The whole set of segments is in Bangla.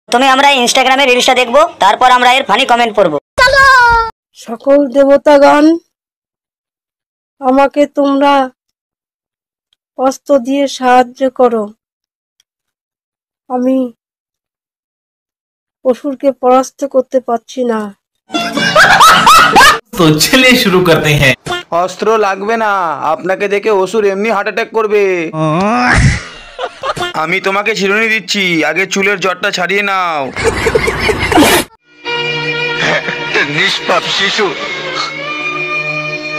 প্রথমে আমরা ইনস্টাগ্রামে রিলসটা দেখবো, তারপর আমরা এর ফানি কমেন্ট পড়বো। সকল দেবতাগণ, আমাকে তোমরা অস্ত্র দিয়ে সাহায্য করো। আমি অসুরকে পরাস্ত করতে পারছি না। তো চলিए শুরু করতে हैं। অস্ত্র লাগবে না, আপনাকে দেখে অসুর এমনি হার্ট অ্যাটাক করবে। আমি তোমাকে চিরুনি দিচ্ছি, আগে চুলের জটটা ছাড়িয়ে নাও। নিষ্পাপ শিশু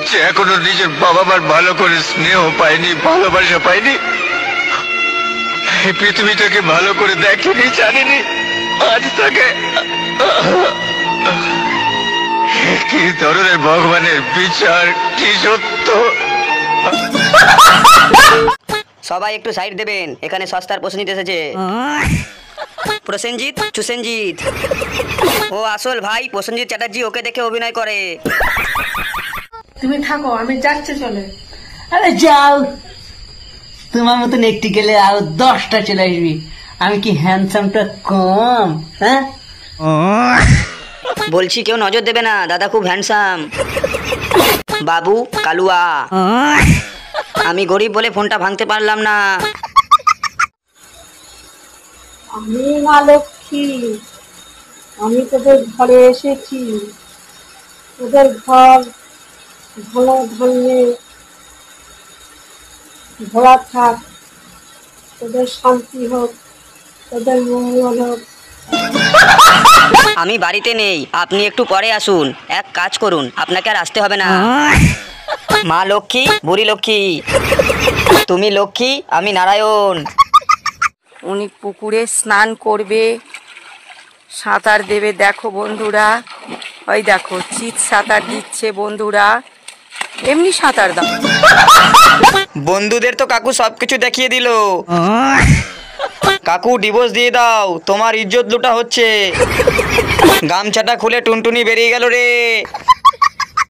যে এখনো নিজের বাবা মার ভালো করে স্নেহ পায়নি, ভালোবাসা পায়নি, এই পৃথিবীটাকে ভালো করে দেখেনি, জানেনি, আজ তাকে কি ধরনের ভগবানের বিচার, কি সত্য। সবাই একটু সাইড দেবেন, এখানে সস্তার প্রসেনজিৎ এসেছে। প্রসেনজিৎ চুসেনজিৎ, ও আসল ভাই প্রসেনজিৎ চ্যাটার্জি, ওকে দেখে অভিনয় করে। তুমি থাকো, আমি যাচ্ছি চলে। আরে যাও, তোমার মতন একটি গেলে আরো 10টা চলে আসবি। আমি কি হ্যান্ডসামটা কম? হ্যাঁ, বলছি কেউ নজর দেবে না, দাদা খুব হ্যান্ডসাম। বাবু কালুয়া, আমি গরিব বলে ফোনটা ভাঙতে পারলাম না। আমি মা লক্ষ্মী, আমি তোদের ঘরে এসেছি। তোদের ঘর ধন ধান্যে ভরা থাক, তোদের শান্তি হোক, তোদের মঙ্গল হোক। আমি বাড়িতে নেই, আপনি একটু পরে আসুন। এক কাজ করুন, আপনাকে আর আসতে হবে না। মা লক্ষ্মী, বুড়ি লক্ষ্মী, তুমি লক্ষ্মী, আমি নারায়ণ। উনি পুকুরে স্নান করবে, সাঁতার দেবে। দেখো বন্ধুরা, ওই দেখো চিত সাঁতার দিচ্ছে বন্ধুরা, এমনি সাঁতার দাও। বন্ধুদের তো কাকু সবকিছু দেখিয়ে দিল। কাকু ডিভোর্স দিয়ে দাও, তোমার ইজ্জত লুটা হচ্ছে। গামছাটা খুলে টুনটুনি বেরিয়ে গেল রে।